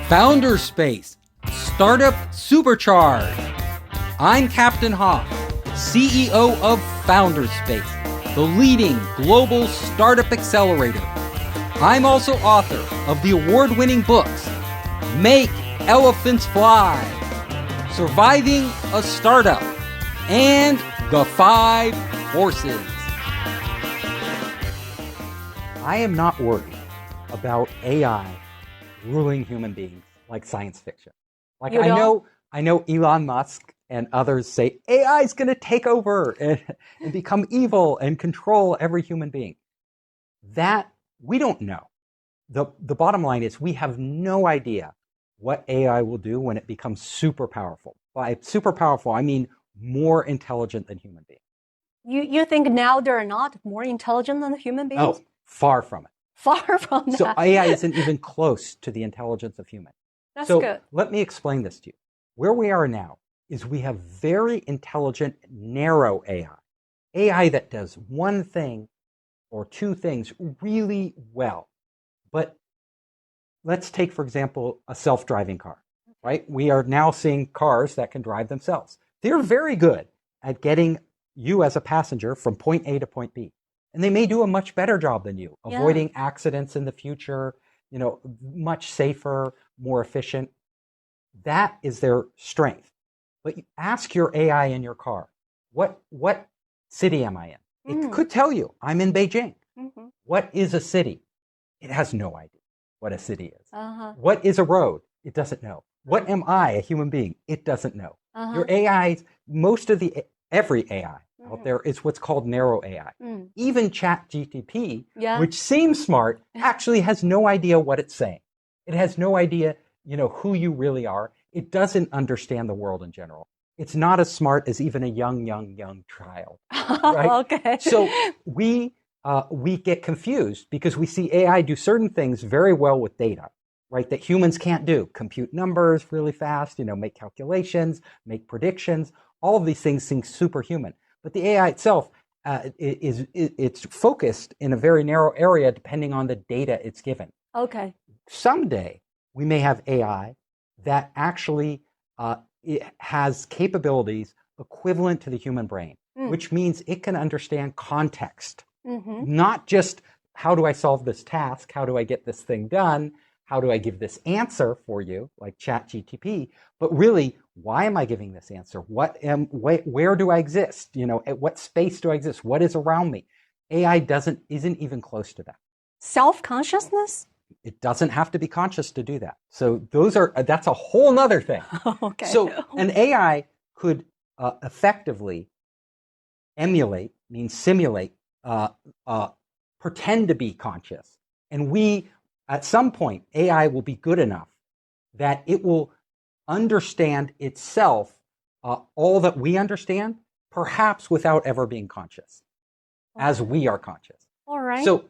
Founder Space, Startup Supercharged. I'm Captain Hoff, CEO of Founder Space, the leading global startup accelerator. I'm also author of the award-winning books, Make Elephants Fly, Surviving a Startup, and The 5 Forces. I am not worried about AI ruling human beings like science fiction. Like I know Elon Musk and others say AI is going to take over and become evil and control every human being. That we don't know. The bottom line is we have no idea what AI will do when it becomes super powerful. By super powerful, I mean more intelligent than human beings. You think now they're not more intelligent than human beings? Oh, far from it. Far from that. So AI isn't even close to the intelligence of humans. That's so good. Let me explain this to you. Where we are now is we have very intelligent, narrow AI. AI that does one thing or two things really well. But let's take, for example, a self-driving car, right? We are now seeing cars that can drive themselves. They're very good at getting you as a passenger from point A to point B. And they may do a much better job than you, avoiding accidents in the future, much safer, more efficient. That is their strength. But you ask your AI in your car, what city am I in? It could tell you, I'm in Beijing. Mm-hmm. What is a city? It has no idea what a city is. Uh-huh. What is a road? It doesn't know. What am I, a human being? It doesn't know. Uh-huh. Your AI, every AI out there is what's called narrow AI. Even ChatGPT, which seems smart, actually has no idea what it's saying. It has no idea, who you really are. It doesn't understand the world in general. It's not as smart as even a young child. Right? Okay. So we get confused because we see AI do certain things very well with data, right? That humans can't do. Compute numbers really fast, make calculations, make predictions. All of these things seem superhuman. But the AI itself, it's focused in a very narrow area depending on the data it's given. Okay. Someday, we may have AI that actually it has capabilities equivalent to the human brain, which means it can understand context. Not just how do I solve this task, how do I get this thing done, how do I give this answer for you, like ChatGPT, but really, why am I giving this answer? Where do I exist? At what space do I exist? What is around me? AI isn't even close to that. Self-consciousness? It doesn't have to be conscious to do that. So that's a whole nother thing. Okay. So an AI could effectively emulate, means simulate, pretend to be conscious. And at some point, AI will be good enough that it will understand itself, all that we understand, perhaps without ever being conscious, as we are conscious. All right. So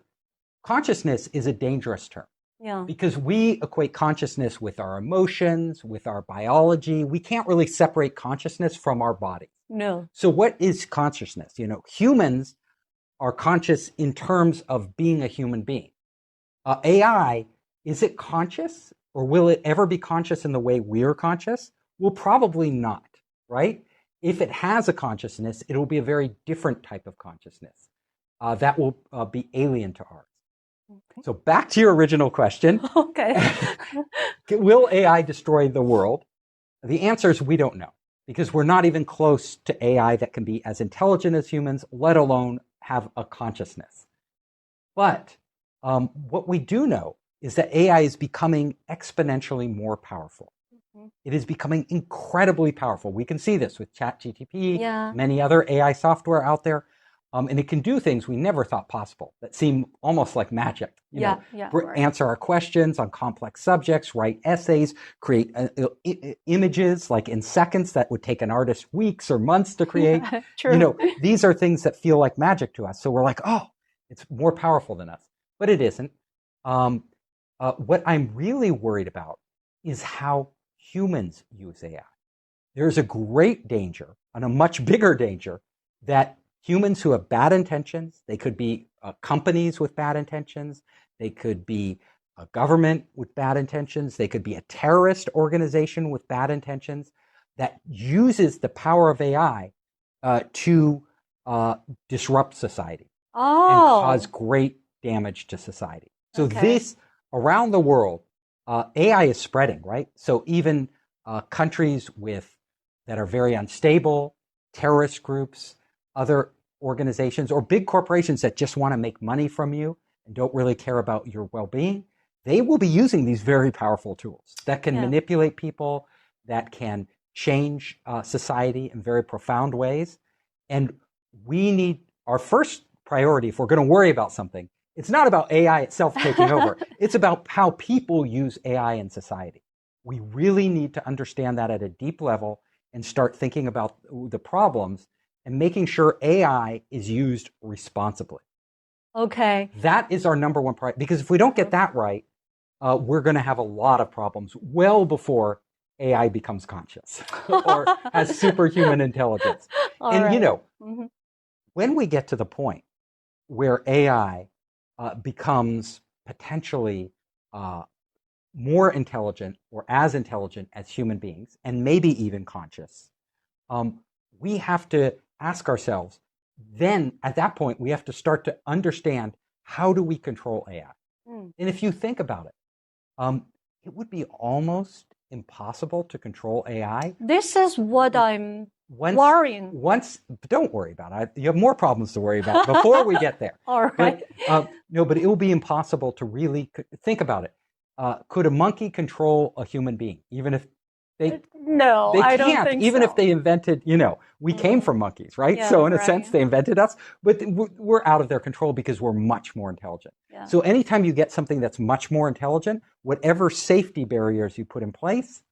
consciousness is a dangerous term. Yeah. Because we equate consciousness with our emotions, with our biology. We can't really separate consciousness from our body. No. So what is consciousness? Humans are conscious in terms of being a human being. AI, is it conscious, or will it ever be conscious in the way we're conscious? Well, probably not, right? If it has a consciousness, it will be a very different type of consciousness that will be alien to ours. Okay. So back to your original question. Okay. Will AI destroy the world? The answer is we don't know, because we're not even close to AI that can be as intelligent as humans, let alone have a consciousness. But what we do know is that AI is becoming exponentially more powerful. It is becoming incredibly powerful. We can see this with ChatGPT, many other AI software out there. And it can do things we never thought possible that seem almost like magic. Answer our questions on complex subjects, write essays, create images like in seconds that would take an artist weeks or months to create. True. These are things that feel like magic to us. So we're like, oh, it's more powerful than us. But it isn't. What I'm really worried about is how humans use AI. There's a great danger, and a much bigger danger, that humans who have bad intentions, they could be companies with bad intentions, they could be a government with bad intentions. They could be a terrorist organization with bad intentions that uses the power of AI to disrupt society and cause great damage to society. So this, around the world, AI is spreading, right? So even countries that are very unstable, terrorist groups, other organizations, or big corporations that just want to make money from you and don't really care about your well-being, they will be using these very powerful tools that can manipulate people, that can change society in very profound ways. And we need, our first priority, if we're going to worry about something, it's not about AI itself taking over. It's about how people use AI in society. We really need to understand that at a deep level and start thinking about the problems and making sure AI is used responsibly. Okay. That is our number one priority, because if we don't get that right, we're going to have a lot of problems well before AI becomes conscious or has superhuman intelligence. You know, when we get to the point where AI becomes potentially more intelligent or as intelligent as human beings, and maybe even conscious, we have to ask ourselves, then at that point, we have to start to understand, how do we control AI? And if you think about it, it would be almost impossible to control AI. This is what I'm worrying. Don't worry about it. You have more problems to worry about before we get there. All right. But it will be impossible to really think about it. Could a monkey control a human being? Even if they I don't can't, think even so. if they invented, we came from monkeys, right? Yeah, so in a sense, they invented us, but we're out of their control because we're much more intelligent. Yeah. So anytime you get something that's much more intelligent, whatever safety barriers you put in place,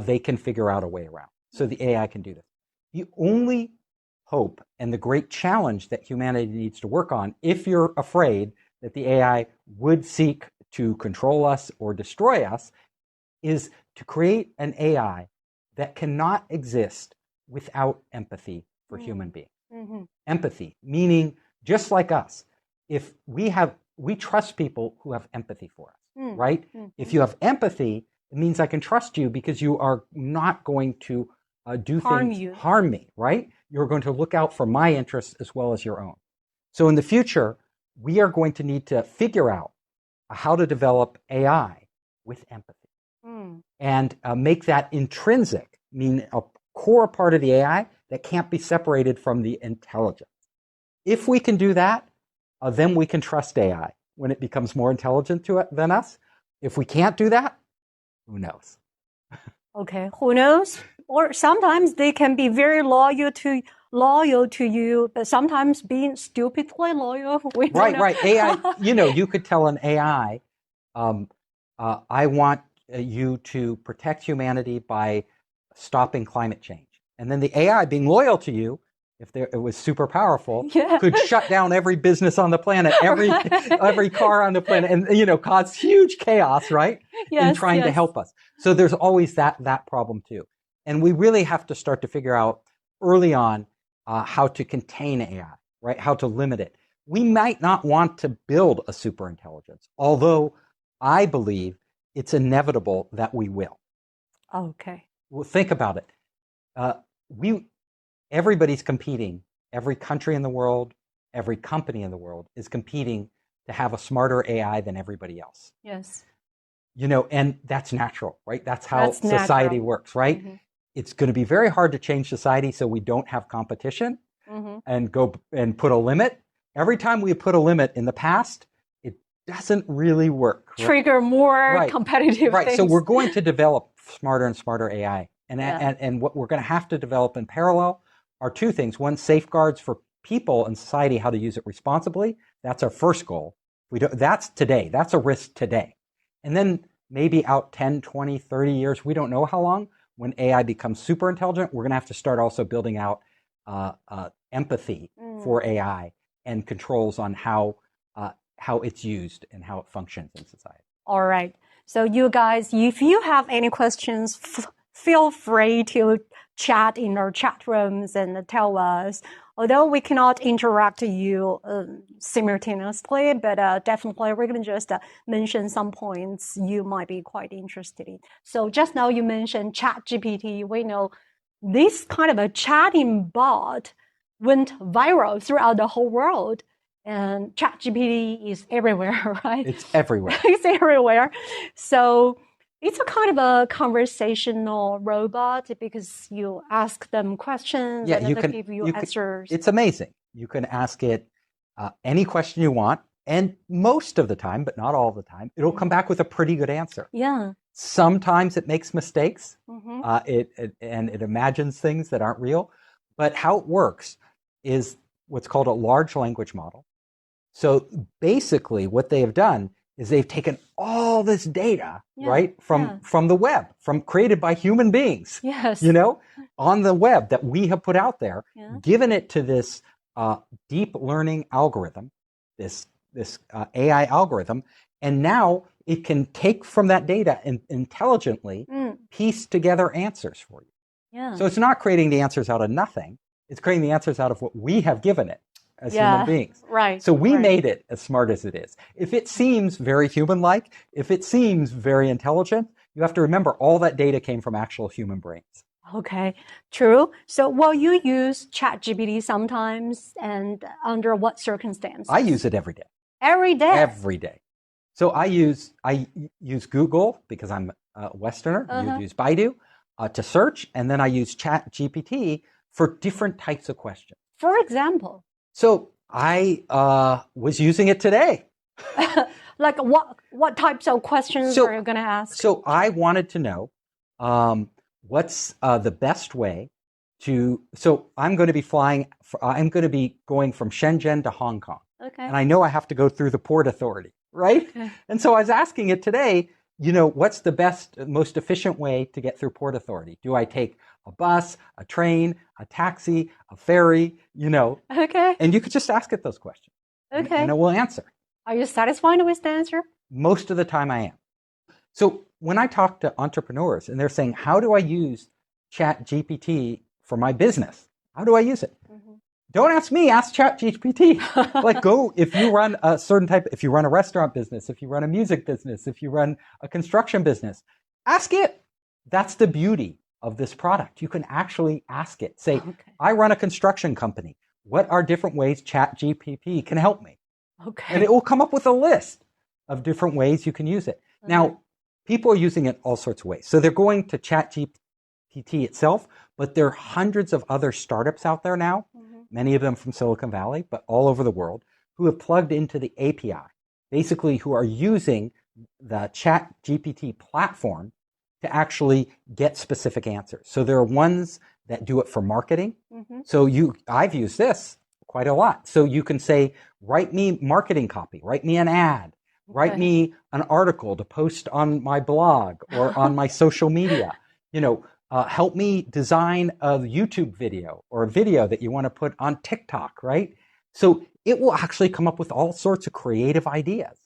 they can figure out a way around. So the AI can do this. The only hope and the great challenge that humanity needs to work on, if you're afraid that the AI would seek to control us or destroy us, is to create an AI that cannot exist without empathy for human beings. Empathy, meaning just like us, if we trust people who have empathy for us, right? If you have empathy, it means I can trust you because you are not going to harm me, right? You're going to look out for my interests as well as your own. So in the future, we are going to need to figure out how to develop AI with empathy and make that intrinsic, mean a core part of the AI that can't be separated from the intelligence. If we can do that, then we can trust AI when it becomes more intelligent than us. If we can't do that, who knows? Okay, who knows? Or sometimes they can be very loyal to you, but sometimes being stupidly loyal. Right. AI, you could tell an AI, I want you to protect humanity by stopping climate change. And then the AI, being loyal to you, if it was super powerful, could shut down every business on the planet, every car on the planet, and cause huge chaos, right? In trying to help us. So there's always that problem too. And we really have to start to figure out early on how to contain AI, right? How to limit it. We might not want to build a super intelligence, although I believe it's inevitable that we will. Okay. Well, think about it. Everybody's competing. Every country in the world, every company in the world is competing to have a smarter AI than everybody else. Yes. And that's natural, right? That's how society works, right? It's going to be very hard to change society so we don't have competition and go and put a limit. Every time we put a limit in the past, it doesn't really work. Right? Trigger more competitive things. So we're going to develop smarter and smarter AI. And what we're going to have to develop in parallel are two things. One, safeguards for people and society, how to use it responsibly. That's our first goal. That's today. That's a risk today. And then maybe out 10, 20, 30 years, we don't know how long, when AI becomes super intelligent, we're going to have to start also building out empathy for AI and controls on how it's used and how it functions in society. All right. So you guys, if you have any questions, feel free to chat in our chat rooms and tell us. although we cannot interact you simultaneously, but definitely we can just mention some points you might be quite interested in. So just now you mentioned ChatGPT. We know this kind of a chatting bot went viral throughout the whole world. And ChatGPT is everywhere, right? It's everywhere. It's everywhere. So it's a kind of a conversational robot because you ask them questions and they give you answers. It's amazing. You can ask it any question you want, and most of the time, but not all the time, it'll come back with a pretty good answer. Yeah. Sometimes it makes mistakes. It imagines things that aren't real. But how it works is what's called a large language model. So basically what they have done is they've taken all this data, right, from the web, created by human beings, on the web that we have put out there, given it to this deep learning algorithm, this AI algorithm, and now it can take from that data and intelligently piece together answers for you. Yeah. So it's not creating the answers out of nothing. It's creating the answers out of what we have given it as human beings. Right. So we made it as smart as it is. If it seems very human-like, if it seems very intelligent, you have to remember all that data came from actual human brains. Okay, true. So will you use ChatGPT sometimes, and under what circumstances? I use it every day. Every day? Every day. So I use Google because I'm a Westerner. You use Baidu to search, and then I use ChatGPT for different types of questions. For example? So I was using it today. Like what types of questions are you going to ask? So I wanted to know what's the best way to. So I'm going to be I'm going to be going from Shenzhen to Hong Kong. Okay. And I know I have to go through the port authority, right? Okay. And so I was asking it today, what's the best, most efficient way to get through port authority? Do I take a bus, a train, a taxi, a ferry, Okay. And you could just ask it those questions. Okay. And it will answer. Are you satisfied with the answer? Most of the time I am. So when I talk to entrepreneurs and they're saying, how do I use ChatGPT for my business? How do I use it? Don't ask me, ask ChatGPT. Like if you run a certain type, if you run a restaurant business, if you run a music business, if you run a construction business, ask it. That's the beauty of this product. You can actually ask it. Say, I run a construction company. What are different ways ChatGPT can help me? Okay. And it will come up with a list of different ways you can use it. Now, people are using it all sorts of ways. So they're going to ChatGPT itself, but there are hundreds of other startups out there now, many of them from Silicon Valley, but all over the world, who have plugged into the API, basically who are using the ChatGPT platform to actually get specific answers. So there are ones that do it for marketing. So I've used this quite a lot. So you can say, write me marketing copy, write me an ad, write me an article to post on my blog or on my social media, help me design a YouTube video or a video that you want to put on TikTok, right? So it will actually come up with all sorts of creative ideas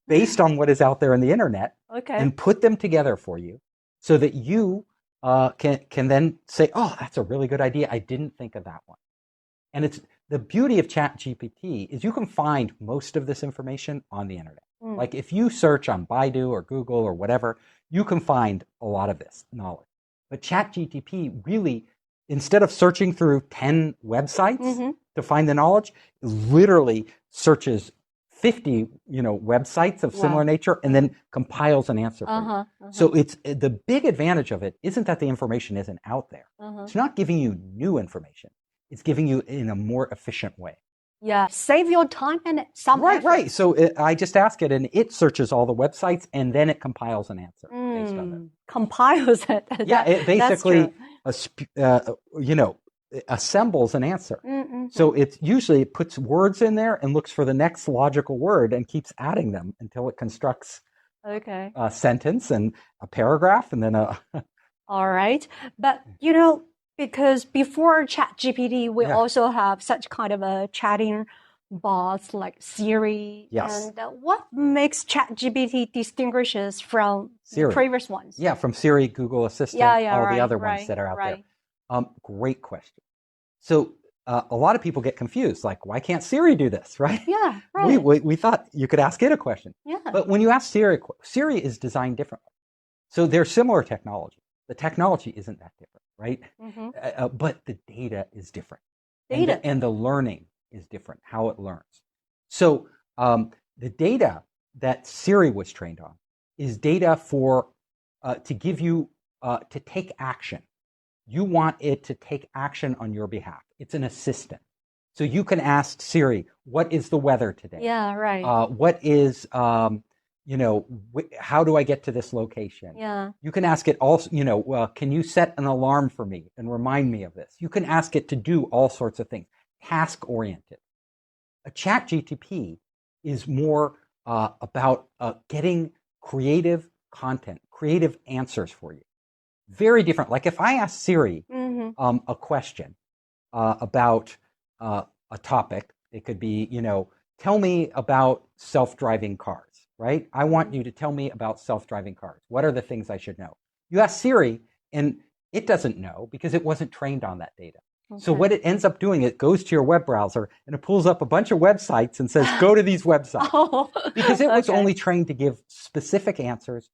based on what is out there on the internet and put them together for you so that you can then say, oh, that's a really good idea. I didn't think of that one. And it's the beauty of ChatGPT is you can find most of this information on the internet. Like if you search on Baidu or Google or whatever, you can find a lot of this knowledge. But ChatGPT really, instead of searching through 10 websites to find the knowledge, literally searches 50, websites of similar nature and then compiles an answer for you. So it's the big advantage of it isn't that the information isn't out there. It's not giving you new information. It's giving you in a more efficient way. Yeah, save your time and some effort. Right. So I just ask it and it searches all the websites and then it compiles an answer based on it. Compiles it. Yeah, it basically, assembles an answer. So it's usually it puts words in there and looks for the next logical word and keeps adding them until it constructs a sentence and a paragraph and then a... All right. But, because before ChatGPT, we also have such kind of a chatting bots like Siri. Yes. And what makes ChatGPT distinguishes from Siri. Previous ones? Yeah, from Siri, Google Assistant, all the other ones that are out there. Great question. So a lot of people get confused. Like, why can't Siri do this, right? Yeah, right. We thought you could ask it a question. Yeah. But when you ask Siri, Siri is designed differently. So they're similar technology. The technology isn't that different, right? But the data is different. And the learning is different, how it learns. So the data that Siri was trained on is data for to give you to take action. You want it to take action on your behalf. It's an assistant. So you can ask Siri, what is the weather today? Yeah, right. What is, you know, how do I get to this location? Yeah. You can ask it also, you know, can you set an alarm for me and remind me of this? You can ask it to do all sorts of things, task oriented. A ChatGPT is more about getting creative content, creative answers for you. Very different. Like if I ask Siri a question about a topic, it could be, you know, tell me about self-driving cars, right? I want you to tell me about self-driving cars. What are the things I should know? You ask Siri, and it doesn't know because it wasn't trained on that data. So what it ends up doing, it goes to your web browser and it pulls up a bunch of websites and says, go to these websites. Because it was only trained to give specific answers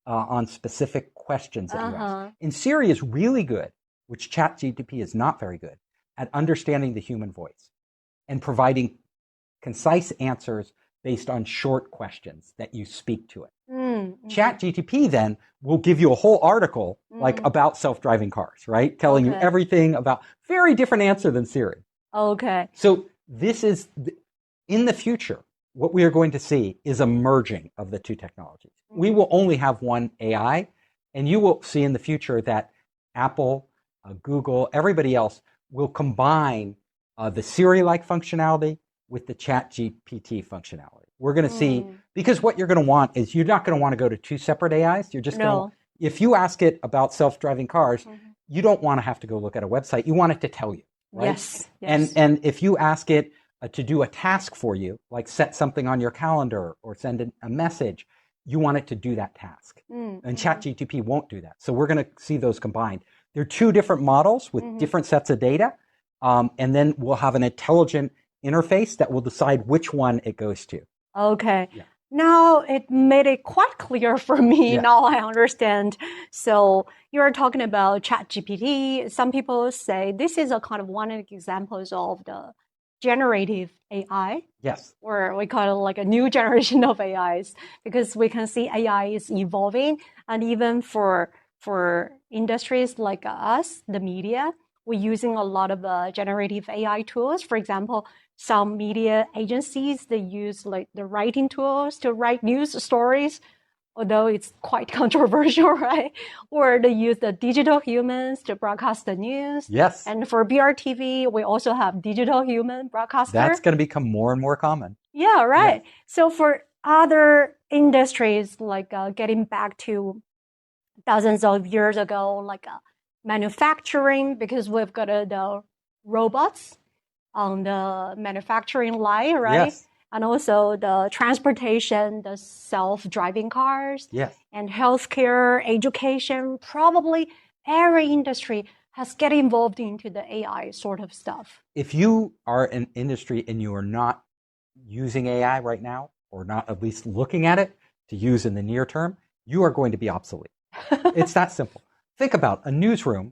on specific questions that you ask. And Siri is really good, which ChatGPT is not very good, at understanding the human voice and providing concise answers based on short questions that you speak to it. ChatGPT then will give you a whole article like about self-driving cars, right? Telling you everything about, very different answer than Siri. Okay. So this is, in the future, what we are going to see is a merging of the two technologies. We will only have one AI, and you will see in the future that Apple, Google, everybody else will combine the Siri-like functionality with the ChatGPT functionality. We're going to see, because what you're going to want is you're not going to want to go to two separate AIs. You're just going to, if you ask it about self-driving cars, you don't want to have to go look at a website. You want it to tell you, right? Yes. And if you ask it to do a task for you, like set something on your calendar or send a message, you want it to do that task. And ChatGPT won't do that. So we're going to see those combined. They're two different models with different sets of data. And then we'll have an intelligent interface that will decide which one it goes to. Okay. Yeah. Now it made it quite clear for me. Yeah. Now I understand. So you're talking about ChatGPT. Some people say this is a kind of one of the examples of the generative AI. Yes. Or we call it like a new generation of AIs, because we can see AI is evolving. And even for industries like us, the media, we're using a lot of generative AI tools. For example, some media agencies, they use like the writing tools to write news stories, although it's quite controversial, right? Or they use the digital humans to broadcast the news. Yes. And for BRTV, we also have digital human broadcaster. That's going to become more and more common. Yeah, right. Yeah. So for other industries, like getting back to dozens of years ago, like manufacturing, because we've got the robots on the manufacturing line, right? Yes. And also the transportation, the self-driving cars, yes. and healthcare, education. Probably every industry has get involved into the AI sort of stuff. If you are an industry and you are not using AI right now, or not at least looking at it to use in the near term, you are going to be obsolete. It's that simple. Think about a newsroom,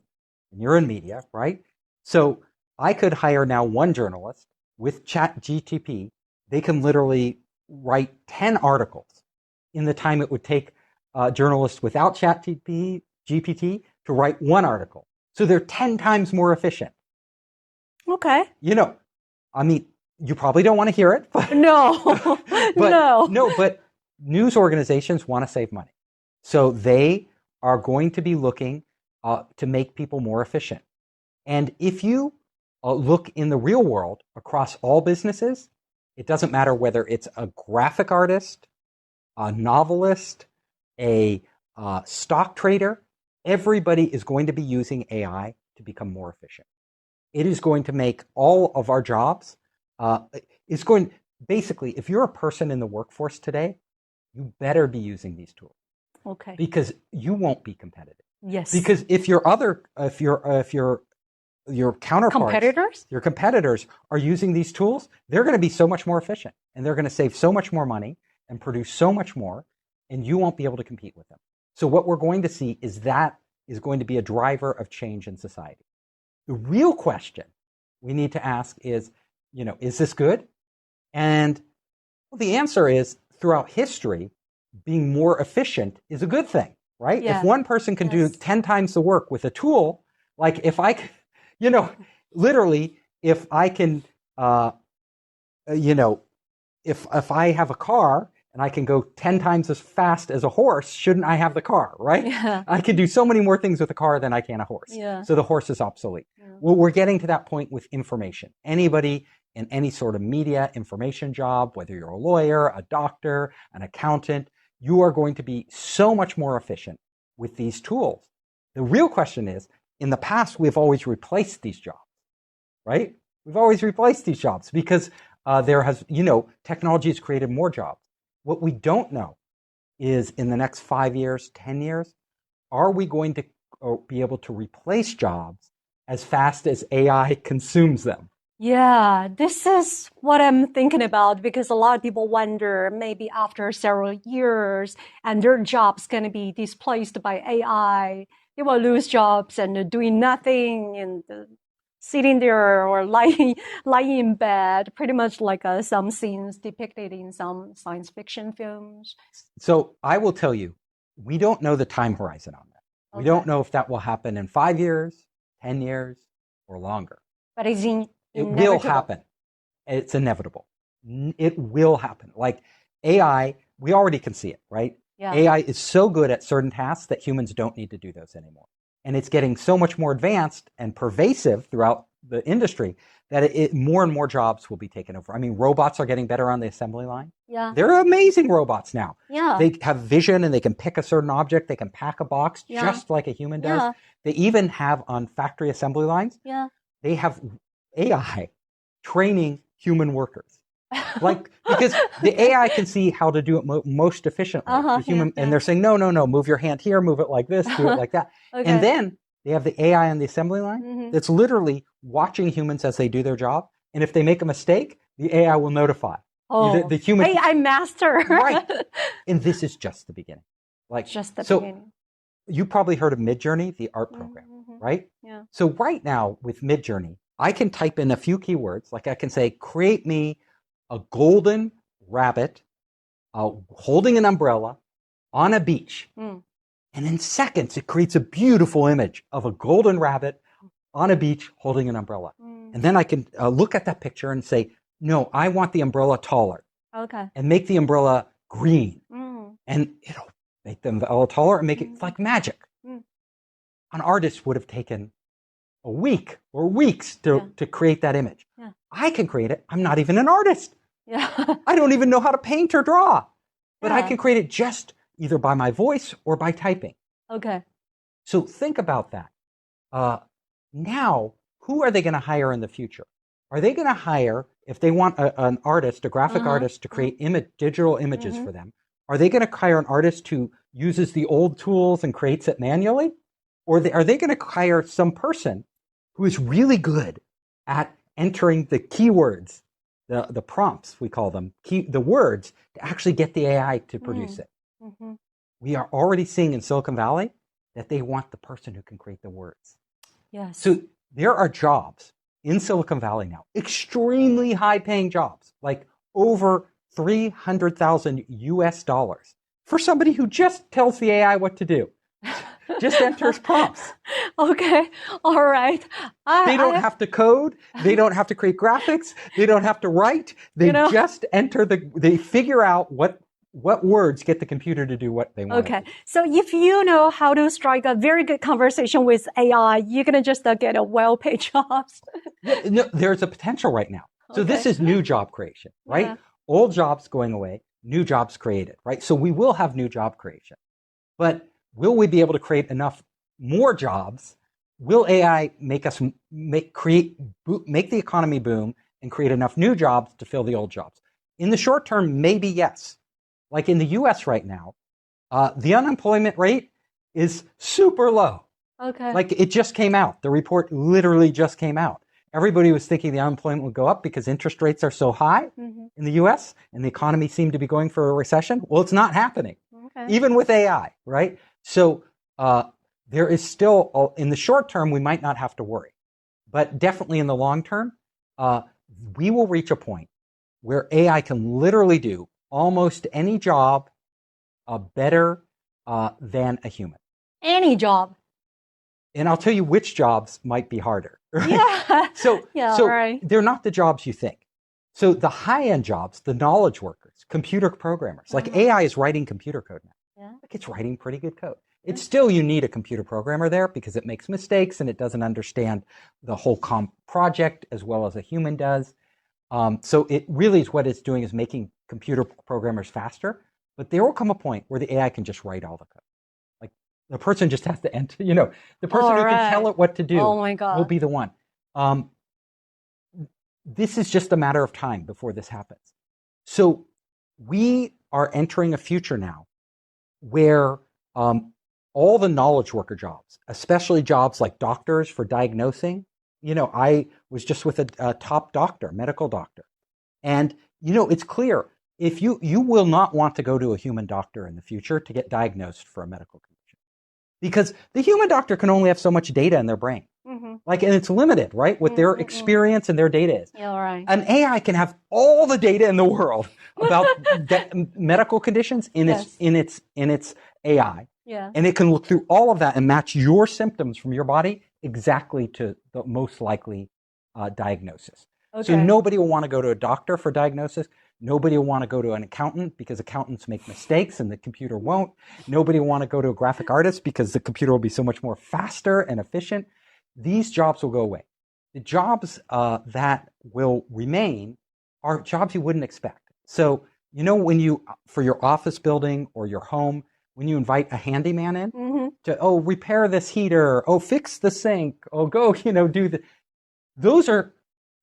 and you're in media, right? So I could hire now one journalist with ChatGPT. They can literally write 10 articles in the time it would take journalists without ChatGPT to write one article. So they're 10 times more efficient. Okay. You know, I mean, you probably don't want to hear it. But, no, but news organizations want to save money. So they are going to be looking to make people more efficient. And if you look in the real world across all businesses, it doesn't matter whether it's a graphic artist, a novelist, a stock trader, everybody is going to be using AI to become more efficient. It is going to make all of our jobs, basically, if you're a person in the workforce today, you better be using these tools. Okay. Because you won't be competitive. Yes. Because if your your counterparts, your competitors are using these tools, they're going to be so much more efficient and they're going to save so much more money and produce so much more, and you won't be able to compete with them. So what we're going to see is that is going to be a driver of change in society. The real question we need to ask is, is this good? And the answer is, throughout history, being more efficient is a good thing, right? Yeah. If one person can do 10 times the work with a tool, like if I, literally, if I can, if I have a car and I can go 10 times as fast as a horse, shouldn't I have the car, right? Yeah. I can do so many more things with a car than I can a horse. Yeah. So the horse is obsolete. Yeah. Well, we're getting to that point with information. Anybody in any sort of media information job, whether you're a lawyer, a doctor, an accountant, you are going to be so much more efficient with these tools. The real question is, in the past, we've always replaced these jobs, right? We've always replaced these jobs because technology has created more jobs. What we don't know is, in the next 5 years, 10 years, are we going to be able to replace jobs as fast as AI consumes them? Yeah, this is what I'm thinking about, because a lot of people wonder, maybe after several years and their job's going to be displaced by AI, they will lose jobs and doing nothing and sitting there or lying in bed, pretty much like some scenes depicted in some science fiction films. So I will tell you, we don't know the time horizon on that. Okay. We don't know if that will happen in 5 years, 10 years, or longer. But it will happen. It's inevitable. It will happen. Like AI, we already can see it, right? Yeah. AI is so good at certain tasks that humans don't need to do those anymore. And it's getting so much more advanced and pervasive throughout the industry that more and more jobs will be taken over. I mean, robots are getting better on the assembly line. Yeah. They're amazing robots now. Yeah. They have vision and they can pick a certain object. They can pack a box just like a human does. Yeah. They even have on factory assembly lines, they have AI training human workers. Because the AI can see how to do it most efficiently. And they're saying, no, move your hand here, move it like this, do it like that. Okay. And then they have the AI on the assembly line that's literally watching humans as they do their job. And if they make a mistake, the AI will notify. The human AI master. Right. And this is just the beginning. Just the beginning. You probably heard of Midjourney, the art program, right? Yeah. So right now with Midjourney, I can type in a few keywords. Like I can say, create me a golden rabbit holding an umbrella on a beach. And in seconds, it creates a beautiful image of a golden rabbit on a beach holding an umbrella. And then I can look at that picture and say, no, I want the umbrella taller. Okay. And make the umbrella green. And it'll make the umbrella taller and make it like magic. An artist would have taken a week or weeks to create that image. Yeah. I can create it. I'm not even an artist. Yeah. I don't even know how to paint or draw. But I can create it just either by my voice or by typing. Okay. So think about that. Now, who are they going to hire in the future? Are they going to hire, if they want an artist, a graphic artist, to create digital images for them, are they going to hire an artist who uses the old tools and creates it manually? Or are they going to hire some person who is really good at entering the keywords, the prompts, we call them, the words, to actually get the AI to produce it? We are already seeing in Silicon Valley that they want the person who can create the words. Yes. So there are jobs in Silicon Valley now, extremely high-paying jobs, like over $300,000 US for somebody who just tells the AI what to do. Just enters prompts. Okay, all right. They don't have to code. They don't have to create graphics. They don't have to write. They just enter they figure out what words get the computer to do what they want. Okay, so if you know how to strike a very good conversation with AI, you're going to just get a well-paid jobs. No, there's a potential right now. So this is new job creation, right? Yeah. Old jobs going away, new jobs created, right? So we will have new job creation. But will we be able to create enough more jobs? Will AI make the economy boom and create enough new jobs to fill the old jobs? In the short term, maybe yes. Like in the US right now, the unemployment rate is super low. Okay. Like it just came out. The report literally just came out. Everybody was thinking the unemployment would go up because interest rates are so high in the US and the economy seemed to be going for a recession. Well, it's not happening, even with AI, right? So there is still, in the short term, we might not have to worry. But definitely in the long term, we will reach a point where AI can literally do almost any job better than a human. Any job. And I'll tell you which jobs might be harder. Right? Yeah. So right. they're not the jobs you think. So the high-end jobs, the knowledge workers, computer programmers, like AI is writing computer code now. Yeah. Like it's writing pretty good code. It's still, you need a computer programmer there because it makes mistakes and it doesn't understand the whole project as well as a human does. So it really is what it's doing is making computer programmers faster. But there will come a point where the AI can just write all the code. Like the person just has to enter, the person who can tell it what to do will be the one. This is just a matter of time before this happens. So we are entering a future now where all the knowledge worker jobs, especially jobs like doctors for diagnosing, I was just with a top doctor, medical doctor. And, it's clear if you will not want to go to a human doctor in the future to get diagnosed for a medical condition because the human doctor can only have so much data in their brain. And it's limited, right? What their experience and their data is. Yeah, right. An AI can have all the data in the world about medical conditions in its AI. Yeah. And it can look through all of that and match your symptoms from your body exactly to the most likely diagnosis. Okay. So nobody will want to go to a doctor for diagnosis. Nobody will want to go to an accountant because accountants make mistakes and the computer won't. Nobody will want to go to a graphic artist because the computer will be so much more faster and efficient. These jobs will go away. The jobs that will remain are jobs you wouldn't expect. So, when you, for your office building or your home, when you invite a handyman in to, repair this heater, fix the sink, go, do those are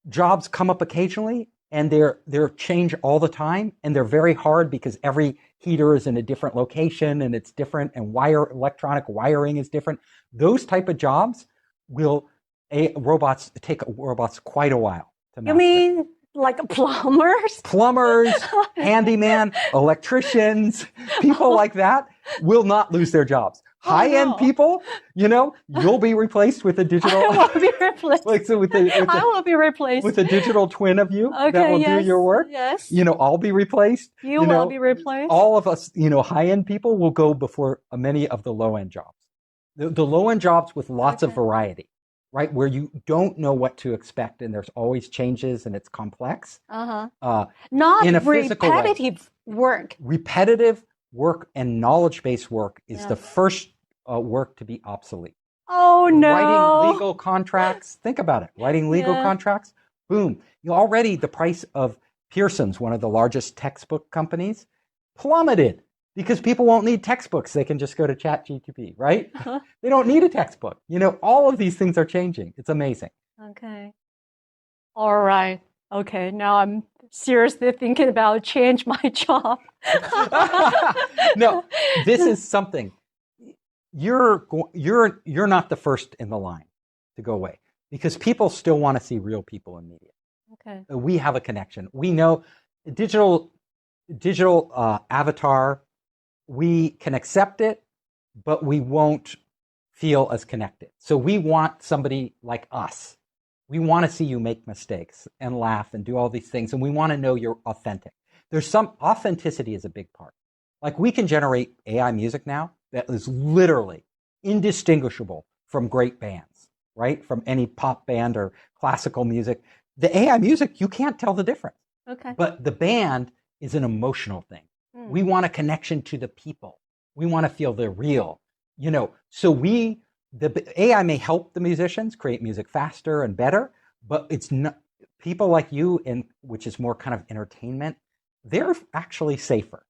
jobs come up occasionally and they're change all the time and they're very hard because every heater is in a different location and it's different and electronic wiring is different. Those type of jobs will take robots quite a while to master. You mean like plumbers? Plumbers, handyman, electricians, people like that will not lose their jobs. High-end people, you'll be replaced with a digital. I will be replaced. I will be replaced with a digital twin of you that will do your work. Yes. I'll be replaced. You will be replaced. All of us, high-end people will go before many of the low-end jobs. The low-end jobs with lots of variety, right? Where you don't know what to expect and there's always changes and it's complex. Not in a repetitive work. Repetitive work and knowledge-based work is the first work to be obsolete. Oh, no. Writing legal contracts. Think about it. Writing legal contracts. Boom. Already the price of Pearson's, one of the largest textbook companies, plummeted because people won't need textbooks. They can just go to ChatGPT, right? They don't need a textbook. All of these things are changing. It's amazing. Okay. All right. Okay. Now I'm seriously thinking about change my job. No, this is something. You're not the first in the line to go away because people still want to see real people in media. Okay. We have a connection. We know digital avatar. We can accept it, but we won't feel as connected. So we want somebody like us. We want to see you make mistakes and laugh and do all these things. And we want to know you're authentic. There's some authenticity is a big part. Like we can generate AI music now that is literally indistinguishable from great bands, right? From any pop band or classical music. The AI music, you can't tell the difference. Okay. But the band is an emotional thing. We want a connection to the people. We want to feel they're real, so the AI may help the musicians create music faster and better, but it's not people like you which is more kind of entertainment. They're actually safer.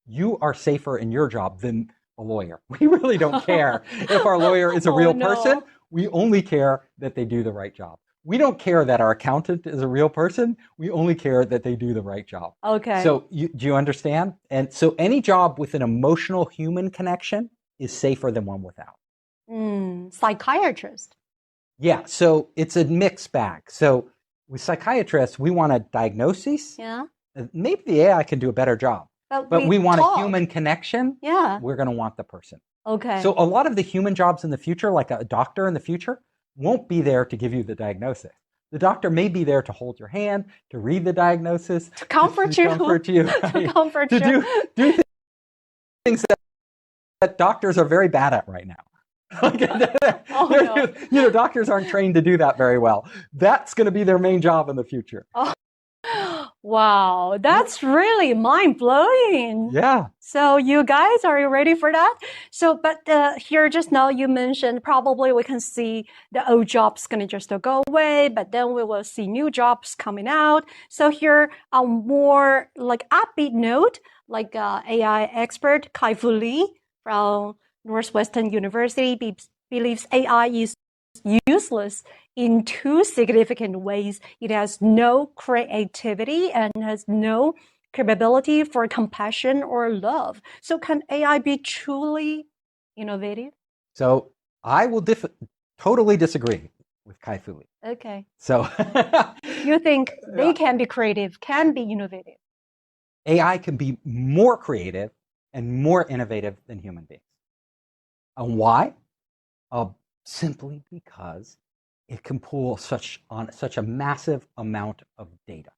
You are safer in your job than a lawyer. We really don't care if our lawyer is a real person. We only care that they do the right job. We don't care that our accountant is a real person. We only care that they do the right job. Okay. So do you understand? And so any job with an emotional human connection is safer than one without. Psychiatrist. Yeah, so it's a mixed bag. So with psychiatrists, we want a diagnosis. Yeah. Maybe the AI can do a better job, but we want a human connection. Yeah. We're going to want the person. Okay. So a lot of the human jobs in the future, like a doctor in the future, won't be there to give you the diagnosis. The doctor may be there to hold your hand, to read the diagnosis, to comfort you, right? to comfort you, to do things that doctors are very bad at right now. No. Doctors aren't trained to do that very well. That's going to be their main job in the future. Oh. Wow, that's really mind-blowing. Yeah. So you guys, are you ready for that? So, but here just now you mentioned probably we can see the old jobs going to just go away, but then we will see new jobs coming out. So here, a more like upbeat note, like AI expert Kai-Fu Lee from Northwestern University believes AI is useless in two significant ways. It has no creativity and has no capability for compassion or love. So can AI be truly innovative? So I will totally disagree with Kai-Fu Lee. Okay. So you think they can be creative, can be innovative? AI can be more creative and more innovative than human beings. And why? Simply because it can pull such a massive amount of data.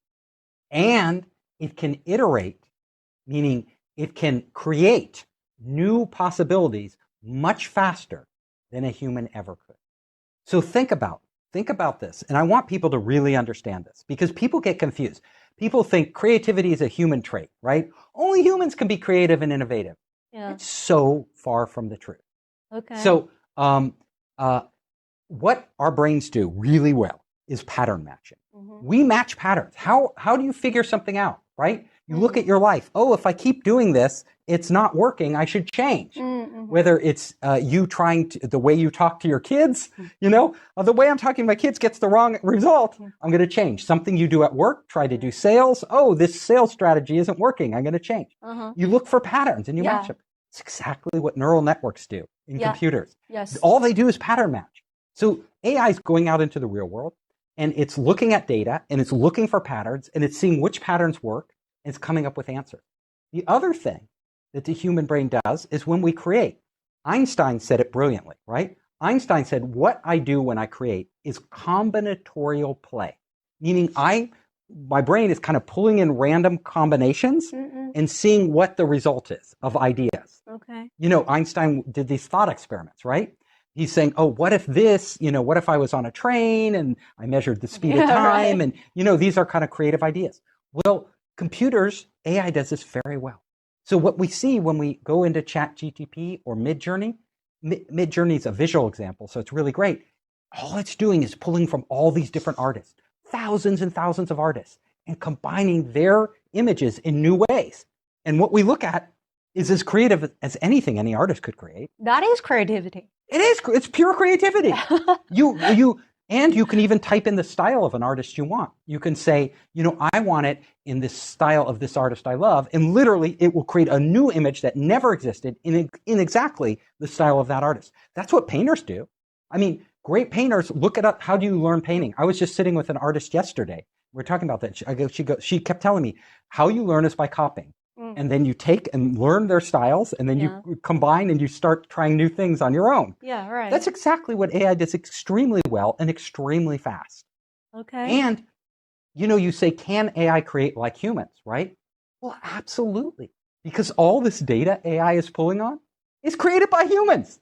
And it can iterate, meaning it can create new possibilities much faster than a human ever could. So think about this. And I want people to really understand this because people get confused. People think creativity is a human trait, right? Only humans can be creative and innovative. Yeah. It's so far from the truth. Okay. So, what our brains do really well is pattern matching. Mm-hmm. We match patterns. How do you figure something out, right? You look at your life. Oh, if I keep doing this, it's not working. I should change. Mm-hmm. Whether it's the way you talk to your kids, the way I'm talking to my kids gets the wrong result. I'm going to change. Something you do at work, try to do sales. Oh, this sales strategy isn't working. I'm going to change. Uh-huh. You look for patterns and you match them. It's exactly what neural networks do in computers. Yes. All they do is pattern match. So AI is going out into the real world and it's looking at data and it's looking for patterns and it's seeing which patterns work and it's coming up with answers. The other thing that the human brain does is when we create. Einstein said it brilliantly, right? Einstein said, what I do when I create is combinatorial play, meaning my brain is kind of pulling in random combinations and seeing what the result is of ideas. Okay. Einstein did these thought experiments, right? He's saying, oh, what if this, what if I was on a train and I measured the speed of time? Right. And, these are kind of creative ideas. Well, computers, AI does this very well. So what we see when we go into ChatGPT or Midjourney is a visual example, so it's really great. All it's doing is pulling from all these different artists, thousands and thousands of artists, and combining their images in new ways. And what we look at is as creative as anything any artist could create. That is creativity. It is. It's pure creativity. You can even type in the style of an artist you want. You can say, I want it in this style of this artist I love, and literally it will create a new image that never existed in exactly the style of that artist. That's what painters do. I mean, great painters look it up. How do you learn painting? I was just sitting with an artist yesterday. We were talking about that. She kept telling me how you learn is by copying. And then you take and learn their styles, and then you combine and you start trying new things on your own. Yeah, right. That's exactly what AI does extremely well and extremely fast. Okay. And, you say, can AI create like humans, right? Well, absolutely. Because all this data AI is pulling on is created by humans.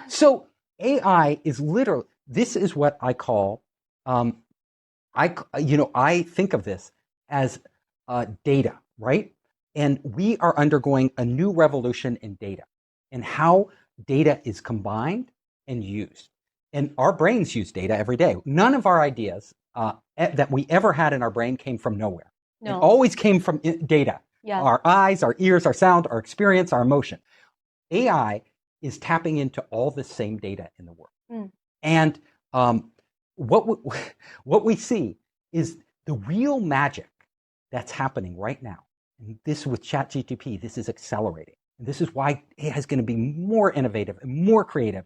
So AI is literally, this is what I call, I think of this as data, right? And we are undergoing a new revolution in data and how data is combined and used. And our brains use data every day. None of our ideas that we ever had in our brain came from nowhere. No. It always came from data. Yeah. Our eyes, our ears, our sound, our experience, our emotion. AI is tapping into all the same data in the world. And what we see is the real magic that's happening right now. And this with ChatGPT, this is accelerating. And this is why AI is going to be more innovative and more creative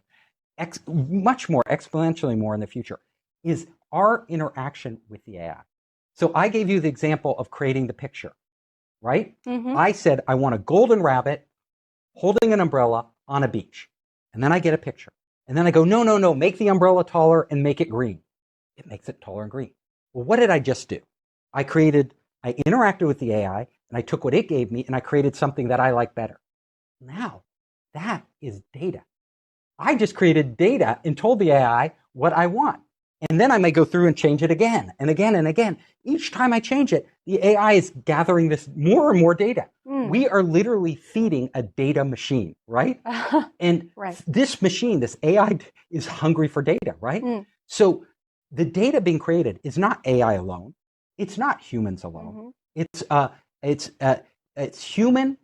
much more, exponentially more in the future, is our interaction with the AI. So I gave you the example of creating the picture, right? I said, I want a golden rabbit holding an umbrella on a beach. And then I get a picture. And then I go, no, make the umbrella taller and make it green. It makes it taller and green. Well, what did I just do? I interacted with the AI, and I took what it gave me, and I created something that I like better. Now, that is data. I just created data and told the AI what I want. And then I may go through and change it again and again and again. Each time I change it, the AI is gathering this more and more data. We are literally feeding a data machine, right? And this machine, this AI, is hungry for data, right? So the data being created is not AI alone. It's not humans alone. It's human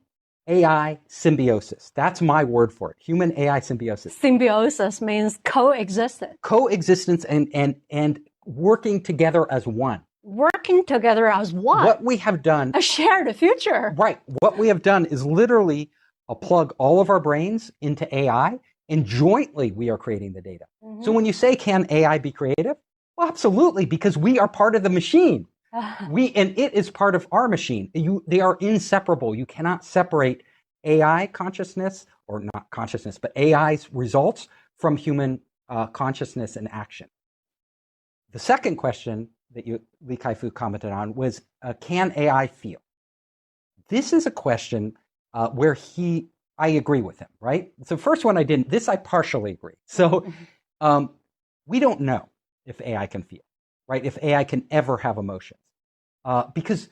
AI symbiosis. That's my word for it. Human AI symbiosis. Symbiosis means coexistence. Coexistence and working together as one. Working together as one. What we have done. A shared future. Right. What we have done is literally plug all of our brains into AI, and jointly we are creating the data. So when you say, can AI be creative? Well, absolutely, because we are part of the machine. And it is part of our machine. They are inseparable. You cannot separate AI consciousness, or not consciousness, but AI's results from human consciousness and action. The second question that Li Kai-Fu commented on was, can AI feel? This is a question where I agree with him, right? So the first one I didn't. This I partially agree. So we don't know if AI can feel, right? If AI can ever have emotions. Because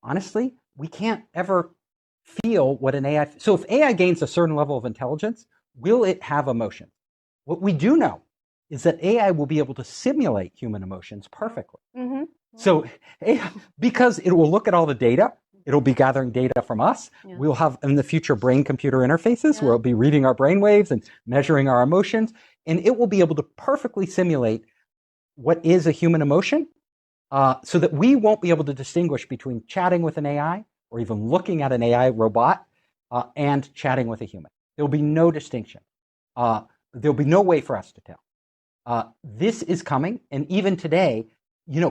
honestly, we can't ever feel what an AI. So if AI gains a certain level of intelligence, will it have emotions? What we do know is that AI will be able to simulate human emotions perfectly. So because it will look at all the data, it'll be gathering data from us. We'll have in the future brain-computer interfaces where it'll be reading our brain waves and measuring our emotions, and it will be able to perfectly simulate what is a human emotion, so that we won't be able to distinguish between chatting with an AI or even looking at an AI robot and chatting with a human. There will be no distinction. There'll be no way for us to tell. This is coming, and even today,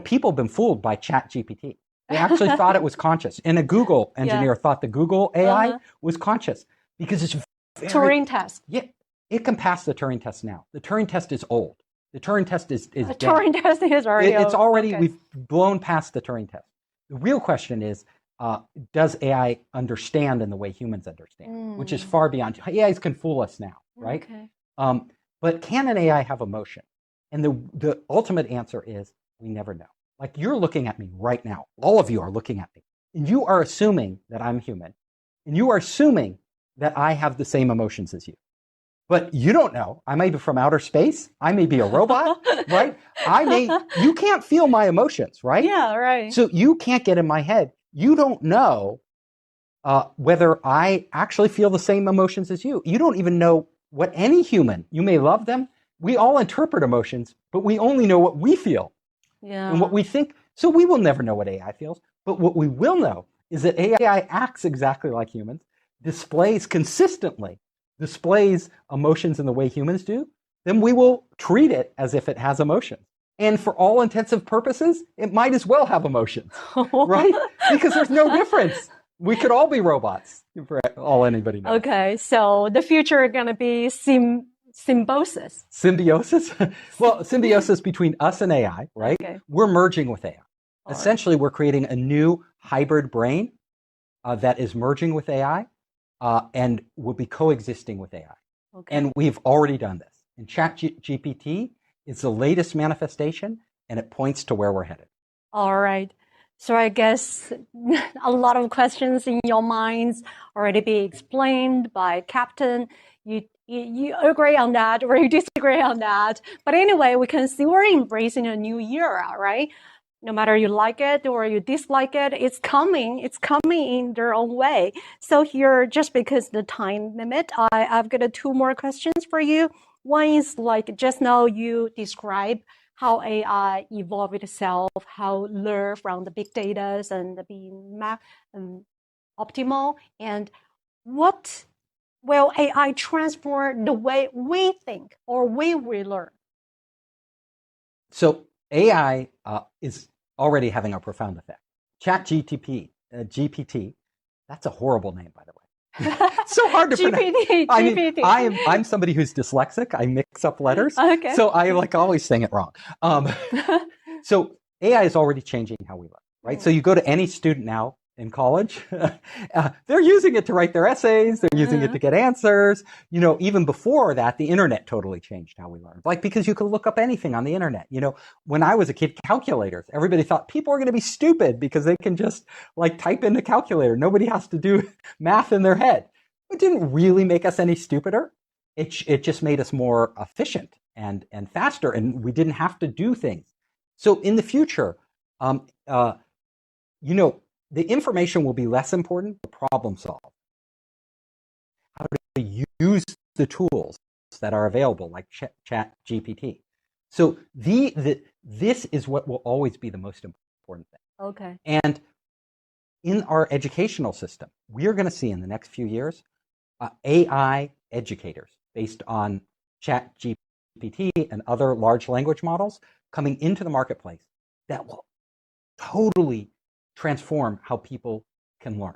people have been fooled by ChatGPT. They actually thought it was conscious, and a Google engineer thought the Google AI was conscious because it's Turing test. Yeah, it can pass the Turing test now. The Turing test is old. The Turing test is dead. Turing test is already It's already, we've blown past the Turing test. The real question is, does AI understand in the way humans understand, which is far beyond. AIs can fool us now, right? But can an AI have emotion? And the ultimate answer is, we never know. Like, you're looking at me right now. All of you are looking at me. And you are assuming that I'm human. And you are assuming that I have the same emotions as you. But you don't know. I may be from outer space. I may be a robot, right? You can't feel my emotions, right? Yeah, right. So you can't get in my head. You don't know whether I actually feel the same emotions as you. You don't even know what any human, you may love them. We all interpret emotions, but we only know what we feel and what we think. So we will never know what AI feels. But what we will know is that AI acts exactly like humans, consistently displays emotions in the way humans do. Then we will treat it as if it has emotions. And for all intensive purposes, it might as well have emotions, right? Because there's no difference. We could all be robots, for all anybody knows. Okay, so the future is going to be symbiosis. Symbiosis? Well, symbiosis between us and AI, right? Okay. We're merging with AI. Essentially, we're creating a new hybrid brain that is merging with AI and will be coexisting with AI. Okay. And we've already done this. And ChatGPT is the latest manifestation, and it points to where we're headed. All right. So I guess a lot of questions in your minds already be explained by Captain. You agree on that or you disagree on that. But anyway, we can see we're embracing a new era, right? No matter you like it or you dislike it, it's coming in their own way. So here, just because the time limit, I've got two more questions for you. One is like just now you describe how AI evolved itself, how learn from the big data and being optimal, and what will AI transform the way we think or we relearn? So AI is already having a profound effect. ChatGPT, GPT, that's a horrible name, by the way. So hard to pronounce. GPT. I'm somebody who's dyslexic. I mix up letters. Okay. So I like always saying it wrong. So AI is already changing how we learn, right? So you go to any student now in college, they're using it to write their essays. They're using it to get answers. You know, even before that, the internet totally changed how we learned. Like, because you could look up anything on the internet. You know, when I was a kid, calculators, everybody thought people are going to be stupid because they can just like type in the calculator. Nobody has to do math in their head. It didn't really make us any stupider. It just made us more efficient and faster, and we didn't have to do things. So in the future, you know, the information will be less important, the problem solved. How to use the tools that are available, like ChatGPT. So this is what will always be the most important thing. Okay. And in our educational system, we are going to see in the next few years AI educators based on ChatGPT and other large language models coming into the marketplace that will totally transform how people can learn.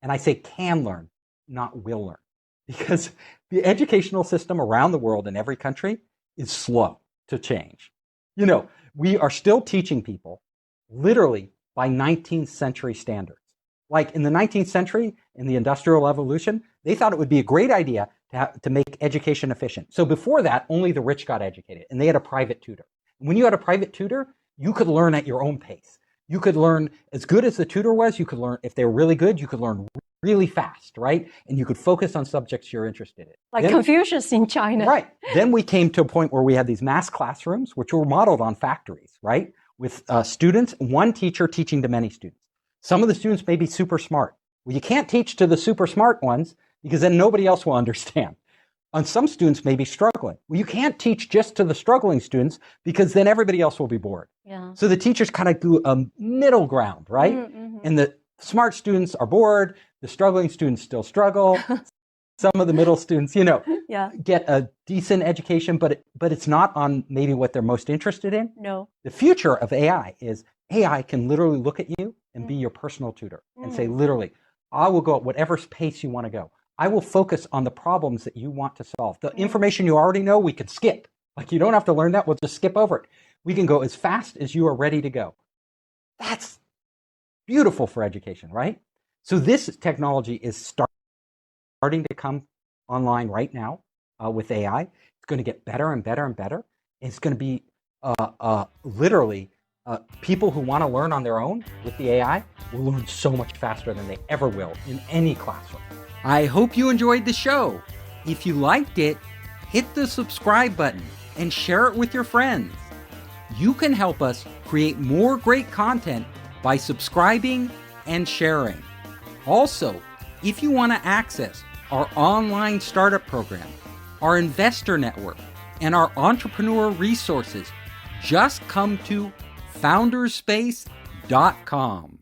And I say can learn, not will learn, because the educational system around the world in every country is slow to change. You know, we are still teaching people literally by 19th century standards. Like in the 19th century, in the Industrial Revolution, they thought it would be a great idea to make education efficient. So before that, only the rich got educated, and they had a private tutor. When you had a private tutor, you could learn at your own pace. You could learn as good as the tutor was. You could learn, if they were really good, you could learn really fast, right? And you could focus on subjects you're interested in. Like Confucius in China. Right. Then we came to a point where we had these mass classrooms, which were modeled on factories, right? With students, one teacher teaching to many students. Some of the students may be super smart. Well, you can't teach to the super smart ones because then nobody else will understand. And some students may be struggling. Well, you can't teach just to the struggling students because then everybody else will be bored. Yeah. So the teachers kind of do a middle ground, right? Mm-hmm. And the smart students are bored. The struggling students still struggle. Some of the middle students, you know, get a decent education, but it's not on maybe what they're most interested in. No. The future of AI is AI can literally look at you and be your personal tutor and say, literally, I will go at whatever pace you want to go. I will focus on the problems that you want to solve. The information you already know, we can skip. Like, you don't have to learn that. We'll just skip over it. We can go as fast as you are ready to go. That's beautiful for education, right? So this technology is starting to come online right now with AI. It's going to get better and better and better. It's going to be literally people who want to learn on their own with the AI will learn so much faster than they ever will in any classroom. I hope you enjoyed the show. If you liked it, hit the subscribe button and share it with your friends. You can help us create more great content by subscribing and sharing. Also, if you want to access our online startup program, our investor network, and our entrepreneur resources, just come to founderspace.com.